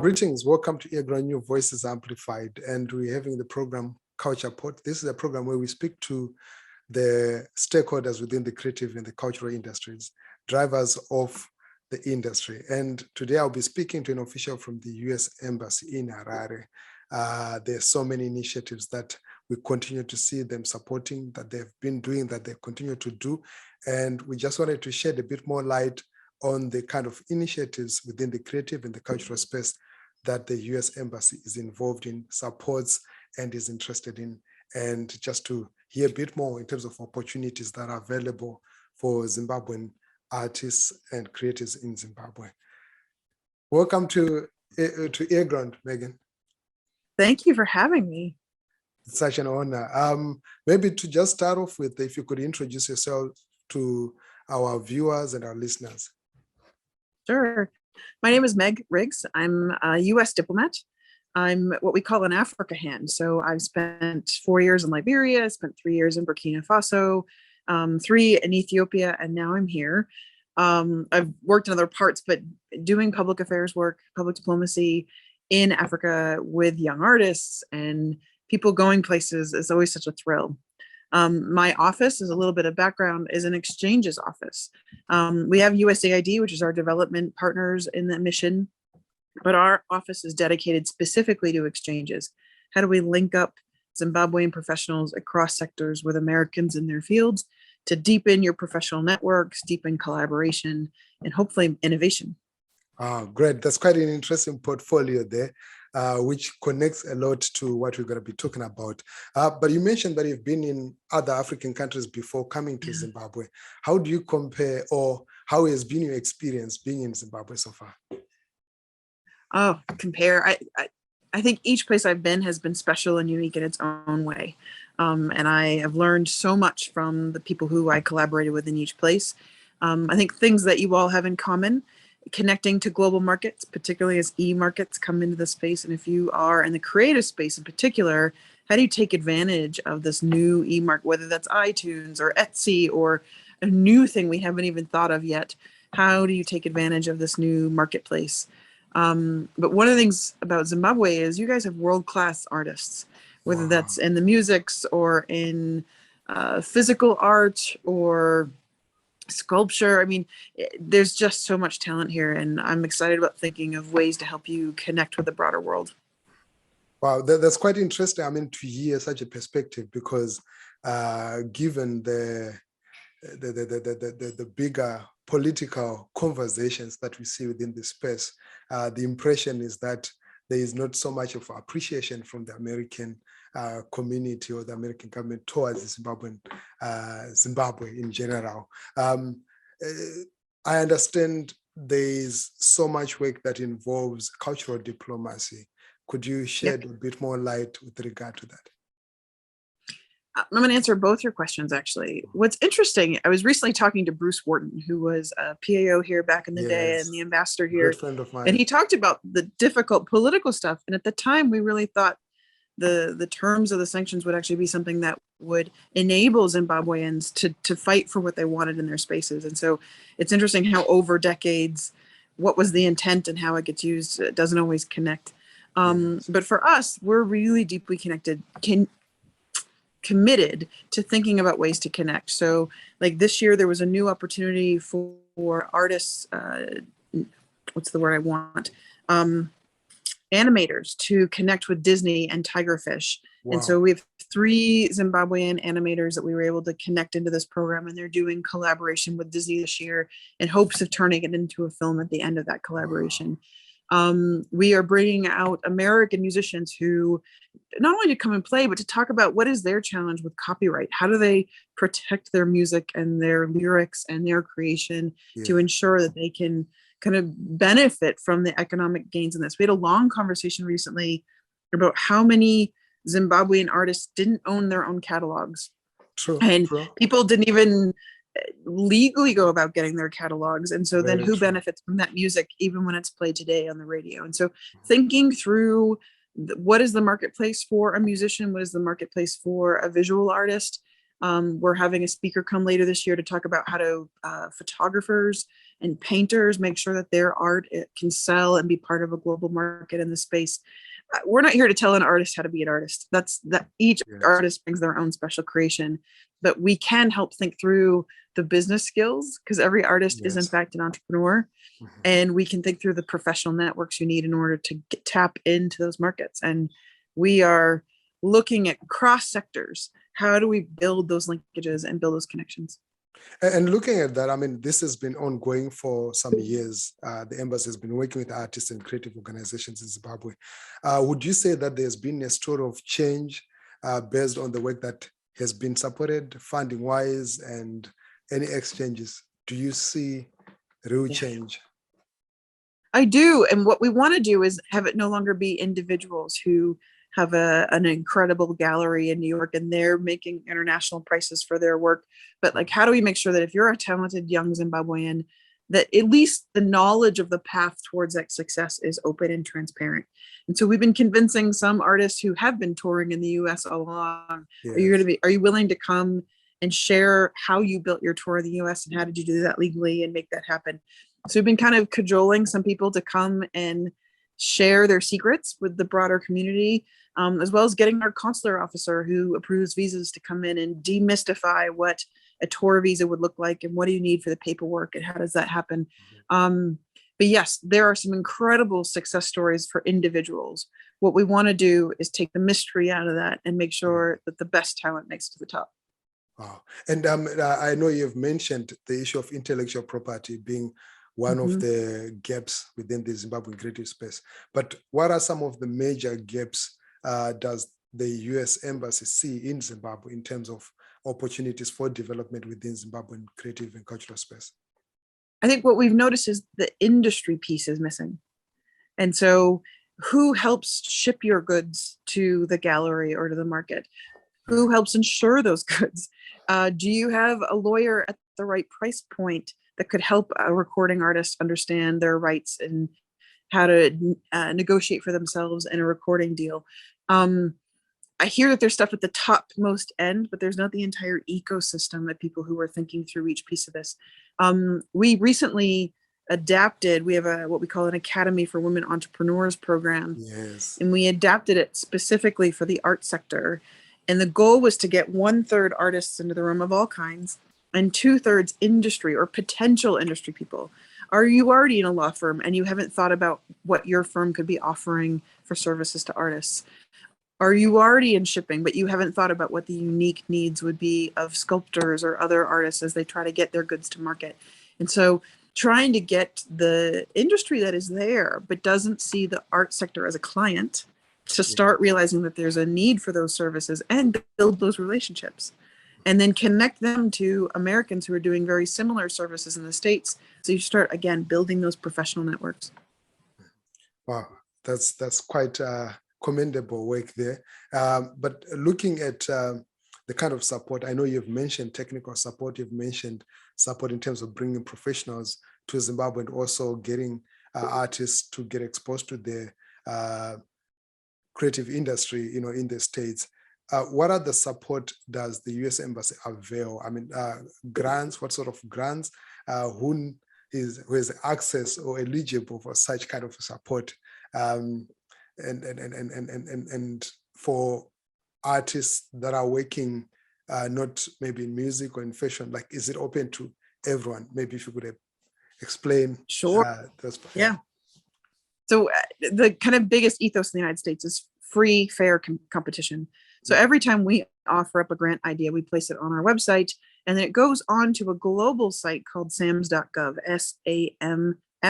Greetings, welcome to earGROUND, New Voices Amplified, and we're having the program Culture Pod. This is a program where we speak to the stakeholders within the creative and the cultural industries, drivers of the industry. And today I'll be speaking to an official from the US Embassy in Harare. There's so many initiatives that we continue to see them supporting, that they've been doing, that they continue to do. And we just wanted to shed a bit more light on the kind of initiatives within the creative and the cultural space that the US Embassy is involved in, supports, and is interested in, and just to hear a bit more in terms of opportunities that are available for Zimbabwean artists and creators in Zimbabwe. Welcome to earGROUND, Megan. Thank you for having me. It's such an honor. Maybe to just start off with, if you could introduce yourself to our viewers and our listeners. Sure. My name is Meg Riggs. I'm a U.S. diplomat. I'm what we call an Africa hand. So I've spent 4 years in Liberia, spent 3 years in Burkina Faso, 3 in Ethiopia, and now I'm here. I've worked in other parts, but doing public affairs work, public diplomacy in Africa with young artists and people going places is always such a thrill. My office, is a little bit of background, is an exchanges office. We have USAID, which is our development partners in the mission, but our office is dedicated specifically to exchanges. How do we link up Zimbabwean professionals across sectors with Americans in their fields to deepen your professional networks, deepen collaboration, and hopefully innovation? Great. That's quite an interesting portfolio there, which connects a lot to what we're going to be talking about. But you mentioned that you've been in other African countries before coming to Zimbabwe. How do you compare, or how has been your experience being in Zimbabwe so far? Compare. I think each place I've been has been special and unique in its own way. And I have learned so much from the people who I collaborated with in each place. I think things that you all have in common: connecting to global markets, particularly as e-markets come into the space. And if you are in the creative space in particular, how do you take advantage of this new e-market, whether that's iTunes or Etsy or a new thing we haven't even thought of yet? How do you take advantage of this new marketplace? But one of the things about Zimbabwe is you guys have world-class artists, whether that's in the musics or in physical art or sculpture. I mean, there's just so much talent here, and I'm excited about thinking of ways to help you connect with the broader world. Wow, that's quite interesting. I mean, to hear such a perspective, because given the bigger political conversations that we see within this space, the impression is that there is not so much of appreciation from the American community or the American government towards the Zimbabwe in general. I understand there is so much work that involves cultural diplomacy. Could you shed a bit more light with regard to that? I'm going to answer both your questions, actually. What's interesting, I was recently talking to Bruce Wharton, who was a PAO here back in the day and the ambassador here. Good friend of mine. And he talked about the difficult political stuff. And at the time, we really thought the terms of the sanctions would actually be something that would enable Zimbabweans to fight for what they wanted in their spaces. And so it's interesting how over decades, what was the intent and how it gets used, it doesn't always connect. But for us, we're really deeply committed to thinking about ways to connect. So like this year, there was a new opportunity for artists, what's the word I want? Animators to connect with Disney and Tigerfish. Wow. And so we have 3 Zimbabwean animators that we were able to connect into this program, and they're doing collaboration with Disney this year in hopes of turning it into a film at the end of that collaboration. Wow. We are bringing out American musicians who not only to come and play, but to talk about what is their challenge with copyright. How do they protect their music and their lyrics and their creation to ensure that they can kind of benefit from the economic gains in this? We had a long conversation recently about how many Zimbabwean artists didn't own their own catalogs. True. People didn't even legally go about getting their catalogs. And so then who benefits from that music, even when it's played today on the radio? And so thinking through what is the marketplace for a musician? What is the marketplace for a visual artist? We're having a speaker come later this year to talk about how to photographers and painters make sure that their art can sell and be part of a global market in the space. We're not here to tell an artist how to be an artist. That's that each artist brings their own special creation, but we can help think through the business skills, because every artist is in fact an entrepreneur, and we can think through the professional networks you need in order to tap into those markets. And we are looking at cross sectors. How do we build those linkages and build those connections? And looking at that, I mean, this has been ongoing for some years. The embassy has been working with artists and creative organizations in Zimbabwe. Would you say that there's been a story of change based on the work that has been supported funding-wise and any exchanges? Do you see real change? I do. And what we want to do is have it no longer be individuals who have an incredible gallery in New York and they're making international prices for their work. But like, how do we make sure that if you're a talented young Zimbabwean, that at least the knowledge of the path towards that success is open and transparent? And so we've been convincing some artists who have been touring in the US all along, are you willing to come and share how you built your tour in the US and how did you do that legally and make that happen? So we've been kind of cajoling some people to come and share their secrets with the broader community, as well as getting our consular officer who approves visas to come in and demystify what a tour visa would look like and what do you need for the paperwork and how does that happen. But yes, there are some incredible success stories for individuals. What we want to do is take the mystery out of that and make sure that the best talent makes it to the top. Wow. And I know you've mentioned the issue of intellectual property being one of the gaps within the Zimbabwean creative space. But what are some of the major gaps does the US Embassy see in Zimbabwe in terms of opportunities for development within Zimbabwean creative and cultural space? I think what we've noticed is the industry piece is missing. And so who helps ship your goods to the gallery or to the market? Who helps insure those goods? Do you have a lawyer at the right price point that could help a recording artist understand their rights and how to negotiate for themselves in a recording deal? I hear that there's stuff at the topmost end, but there's not the entire ecosystem of people who are thinking through each piece of this. We recently adapted, we have what we call an Academy for Women Entrepreneurs program. Yes. And we adapted it specifically for the art sector. And the goal was to get 1/3 artists into the room of all kinds and 2/3 industry or potential industry people. Are you already in a law firm and you haven't thought about what your firm could be offering for services to artists? Are you already in shipping, but you haven't thought about what the unique needs would be of sculptors or other artists as they try to get their goods to market? And so trying to get the industry that is there, but doesn't see the art sector as a client, to start realizing that there's a need for those services and build those relationships. And then connect them to Americans who are doing very similar services in the States. So you start, again, building those professional networks. Wow, that's quite commendable work there. But looking at the kind of support, I know you've mentioned technical support, you've mentioned support in terms of bringing professionals to Zimbabwe and also getting artists to get exposed to the creative industry, in the States. What other support does the US Embassy avail? I mean, grants, what sort of grants? Who has access or eligible for such kind of support? And for artists that are working not maybe in music or in fashion, like, is it open to everyone? Maybe if you could explain. Sure. Yeah. So the kind of biggest ethos in the United States is free, fair competition. So every time we offer up a grant idea, we place it on our website, and then it goes on to a global site called SAMS.gov,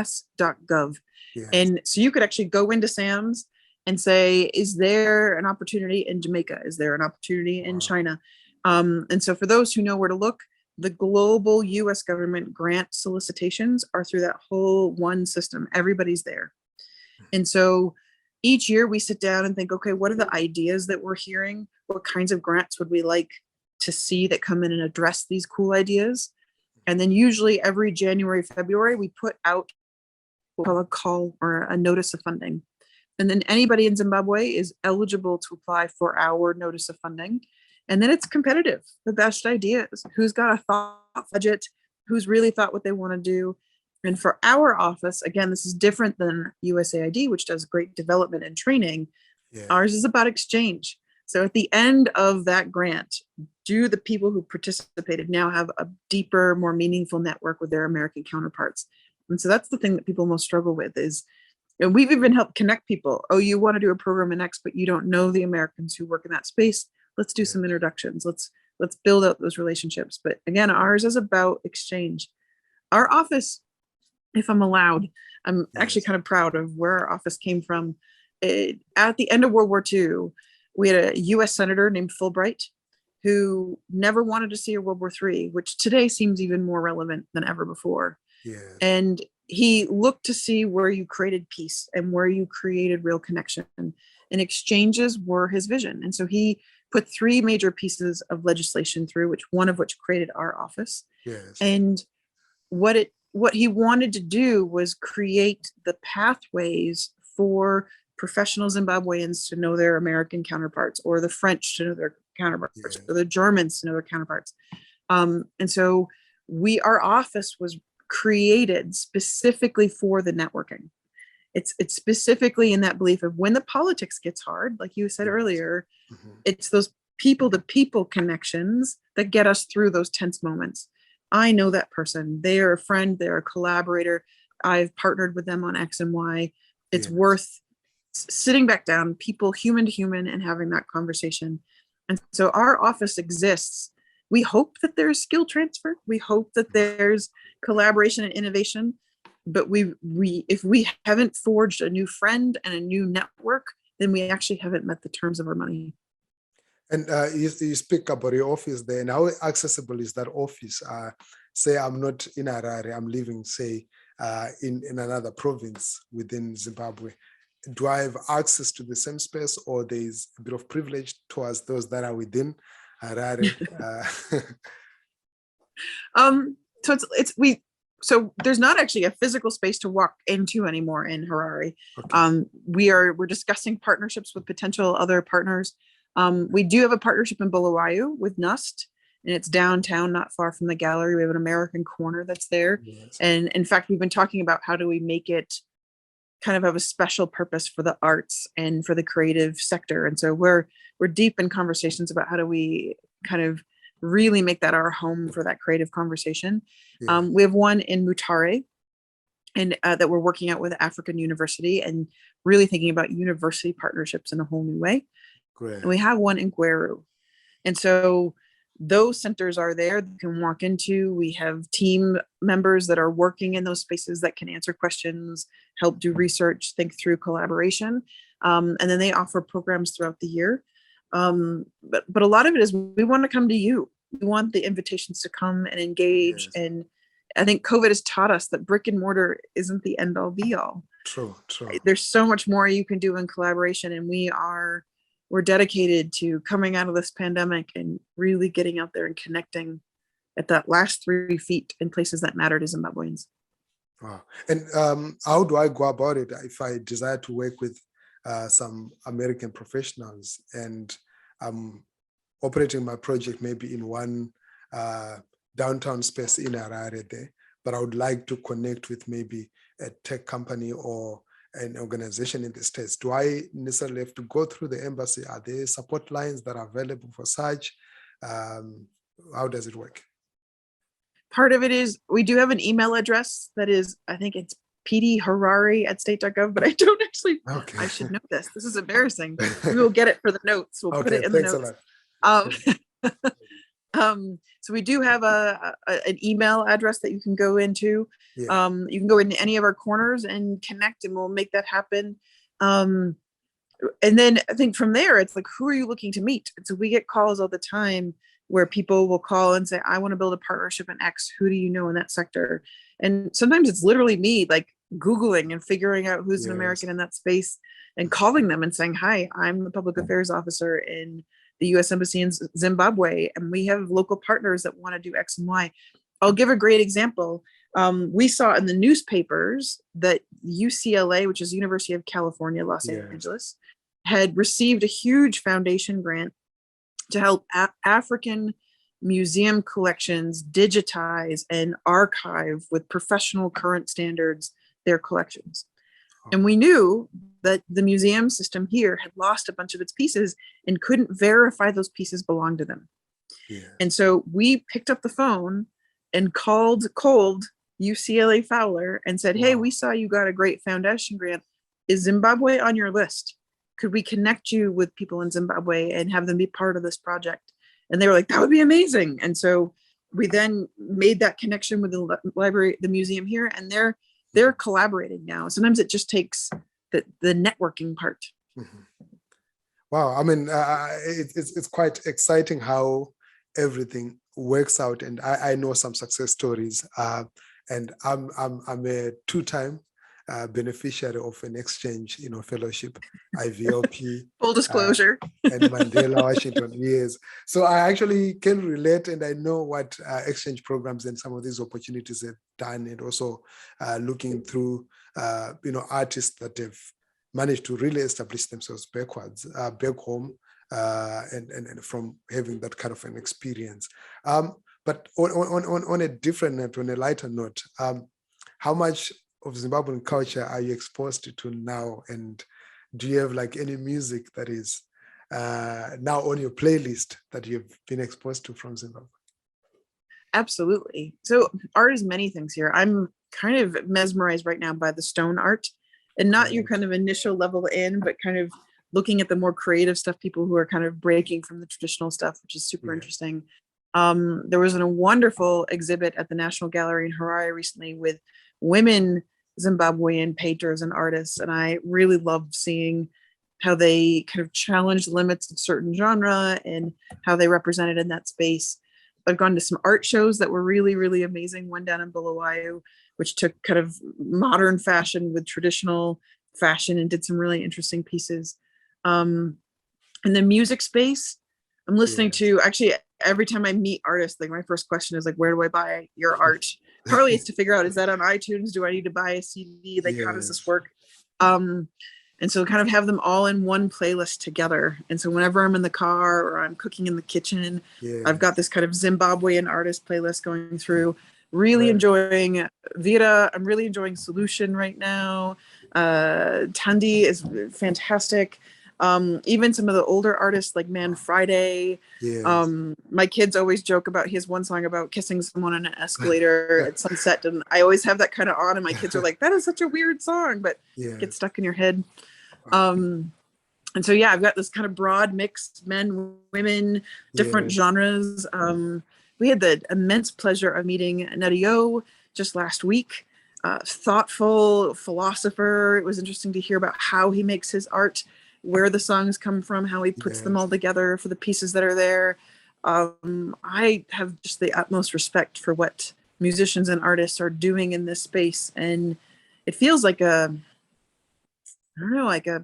SAMS.gov. Yes. And so you could actually go into SAMS and say, is there an opportunity in Jamaica? Is there an opportunity in China? And so for those who know where to look, the global US government grant solicitations are through that whole one system. Everybody's there. And so each year we sit down and think, okay, what are the ideas that we're hearing? What kinds of grants would we like to see that come in and address these cool ideas? And then usually every January, February, we put out what we call a call or a notice of funding. And then anybody in Zimbabwe is eligible to apply for our notice of funding. And then it's competitive, the best ideas, who's got a thought budget, who's really thought what they want to do. And for our office, again, this is different than USAID, which does great development and training. Yeah. Ours is about exchange. So at the end of that grant, do the people who participated now have a deeper, more meaningful network with their American counterparts? And so that's the thing that people most struggle with is, and we've even helped connect people. Oh, you want to do a program in X, but you don't know the Americans who work in that space. Let's do some introductions. Let's build out those relationships. But again, ours is about exchange. Our office, if I'm allowed, I'm actually kind of proud of where our office came from. At the end of World War II, we had a US Senator named Fulbright who never wanted to see a World War III, which today seems even more relevant than ever before. Yeah. And he looked to see where you created peace and where you created real connection. And exchanges were his vision. And so he put 3 major pieces of legislation through, one of which created our office. Yes. And what he wanted to do was create the pathways for professional Zimbabweans to know their American counterparts, or the French to know their counterparts, or the Germans to know their counterparts. And so our office was created specifically for the networking. It's specifically in that belief of when the politics gets hard, like you said earlier, it's those people to people connections that get us through those tense moments. I know that person, they are a friend, they're a collaborator. I've partnered with them on X and Y. It's worth sitting back down, people human to human, and having that conversation. And so our office exists. We hope that there's skill transfer. We hope that there's collaboration and innovation. But if we haven't forged a new friend and a new network, then we actually haven't met the terms of our money. And you speak about your office there, and how accessible is that office? Say I'm not in Harare, I'm living, say, in another province within Zimbabwe. Do I have access to the same space, or there's a bit of privilege towards those that are within Harare? So there's not actually a physical space to walk into anymore in Harare. Okay. We're discussing partnerships with potential other partners. We do have a partnership in Bulawayo with NUST, and it's downtown, not far from the gallery. We have an American corner that's there. Yes. And in fact, we've been talking about how do we make it kind of have a special purpose for the arts and for the creative sector. And so we're deep in conversations about how do we kind of really make that our home for that creative conversation. Yeah. We have one in Mutare, and that we're working out with African University and really thinking about university partnerships in a whole new way. Great. And we have one in Gweru. And so those centers are there you can walk into. We have team members that are working in those spaces that can answer questions, help do research, think through collaboration. And then they offer programs throughout the year. But a lot of it is we want to come to you. We want the invitations to come and engage. Yes. And I think COVID has taught us that brick and mortar isn't the end all be all. True. There's so much more you can do in collaboration, and we're dedicated to coming out of this pandemic and really getting out there and connecting at that last 3 feet in places that matter to Zimbabweans. Wow. And how do I go about it if I desire to work with some American professionals and I'm operating my project maybe in one downtown space in Harare there, but I would like to connect with maybe a tech company or an organization in the States? Do I necessarily have to go through the embassy? Are there support lines that are available for such? How does it work? Part of it is we do have an email address that is, I think it's pdharare@state.gov, but I don't actually, Okay. I should know this. This is embarrassing. We will get it for the notes. We'll put it in the notes. So we do have an email address that you can go into. Yeah. You can go into any of our corners and connect, and we'll make that happen. And then I think from there, it's like, who are you looking to meet? And so we get calls all the time where people will call and say, I want to build a partnership in X. Who do you know in that sector? And sometimes it's literally me, like Googling and figuring out who's an American in that space and calling them and saying, hi, I'm the public affairs officer in the US Embassy in Zimbabwe, and we have local partners that want to do X and Y. I'll give a great example. We saw in the newspapers that UCLA, which is University of California, Los Angeles, had received a huge foundation grant to help African museum collections digitize and archive with professional current standards their collections. And we knew that the museum system here had lost a bunch of its pieces and couldn't verify those pieces belonged to them. Yeah. And so we picked up the phone and called cold UCLA Fowler and said, hey, we saw you got a great foundation grant. Is Zimbabwe on your list? Could we connect you with people in Zimbabwe and have them be part of this project? And they were like, that would be amazing. And so we then made that connection with the library, the museum here, and they're collaborating now. Sometimes it just takes the networking part. Mm-hmm. Wow, I mean, it's quite exciting how everything works out, and I know some success stories. And I'm a two-time beneficiary of an exchange, fellowship, IVLP. Full disclosure. And Mandela, Washington, yes. So I actually can relate, and I know what exchange programs and some of these opportunities have done, and also looking through, artists that have managed to really establish themselves back home, and from having that kind of an experience. But on a different note, on a lighter note, how much of Zimbabwean culture are you exposed to now? And do you have like any music that is now on your playlist that you've been exposed to from Zimbabwe? Absolutely. So art is many things here. I'm kind of mesmerized right now by the stone art, and not your kind of initial level in, but kind of looking at the more creative stuff, people who are kind of breaking from the traditional stuff, which is super interesting. There was a wonderful exhibit at the National Gallery in Harare recently with women Zimbabwean painters and artists, and I really loved seeing how they kind of challenged the limits of certain genre and how they represented in that space. I've gone to some art shows that were really, really amazing. One down in Bulawayo, which took kind of modern fashion with traditional fashion and did some really interesting pieces. In the music space, I'm listening to, actually, every time I meet artists, like my first question is like, where do I buy your art? Partly it's to figure out, is that on iTunes? Do I need to buy a CD? Like, how does this work? And so kind of have them all in one playlist together. And so whenever I'm in the car or I'm cooking in the kitchen, I've got this kind of Zimbabwean artist playlist going through. Really enjoying Vira. I'm really enjoying Solution right now. Tandi is fantastic. Even some of the older artists like Man Friday. My kids always joke about, he has one song about kissing someone on an escalator at sunset, and I always have that kind of on, and my kids are like, that is such a weird song, but it gets stuck in your head. And so I've got this kind of broad mix, men, women, different genres. We had the immense pleasure of meeting Nadio just last week. Thoughtful philosopher. It was interesting to hear about how he makes his art, where the songs come from, how he puts them all together for the pieces that are there. I have just the utmost respect for what musicians and artists are doing in this space. And it feels like a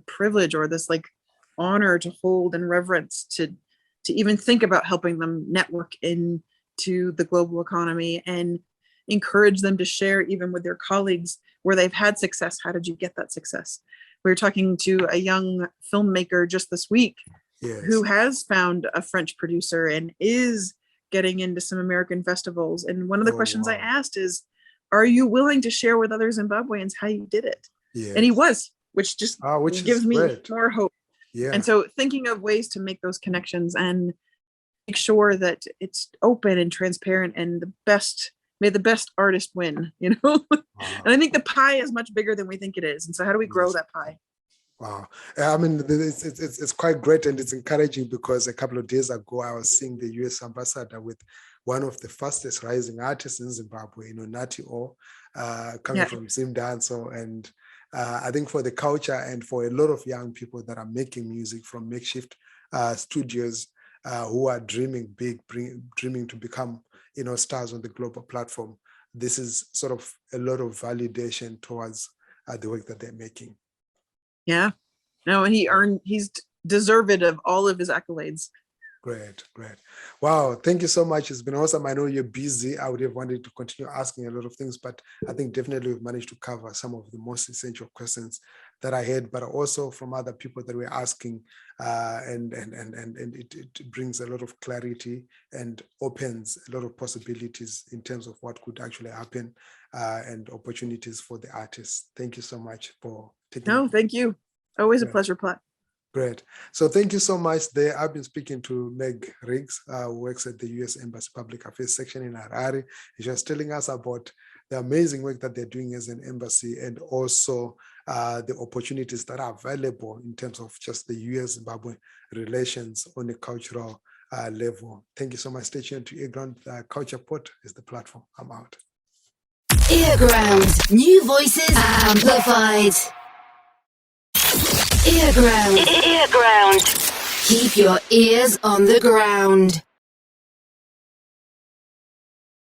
privilege or this like honor to hold and reverence to even think about helping them network into the global economy and encourage them to share even with their colleagues where they've had success. How did you get that success? We were talking to a young filmmaker just this week who has found a French producer and is getting into some American festivals. And one of the questions I asked is, are you willing to share with other Zimbabweans how you did it? And he was, which just gives me more hope. And so thinking of ways to make those connections and make sure that it's open and transparent and may the best artist win, And I think the pie is much bigger than we think it is. And so how do we grow that pie? Wow. I mean, it's quite great, and it's encouraging because a couple of days ago, I was seeing the US ambassador with one of the fastest rising artists in Zimbabwe, Nati O, coming from Zimdanso. And I think for the culture and for a lot of young people that are making music from makeshift studios who are dreaming big, dreaming to become, stars on the global platform, this is sort of a lot of validation towards the work that they're making. Yeah. No, and he's deserved of all of his accolades. Great, great. Wow, thank you so much. It's been awesome. I know you're busy. I would have wanted to continue asking a lot of things, but I think definitely we've managed to cover some of the most essential questions that I had, but also from other people that were asking, and it brings a lot of clarity and opens a lot of possibilities in terms of what could actually happen, and opportunities for the artists. Thank you so much for taking. No, thank you. Always a pleasure, Platt. Great. So thank you so much there. I've been speaking to Meg Riggs, who works at the U.S. Embassy Public Affairs section in Harare. She was telling us about the amazing work that they're doing as an embassy, and also the opportunities that are available in terms of just the U.S.-Zimbabwe relations on a cultural level. Thank you so much. Stay tuned to earGROUND. Culture Pot is the platform. I'm out. earGROUND. New voices amplified. earGROUND. earGROUND. Keep your ears on the ground.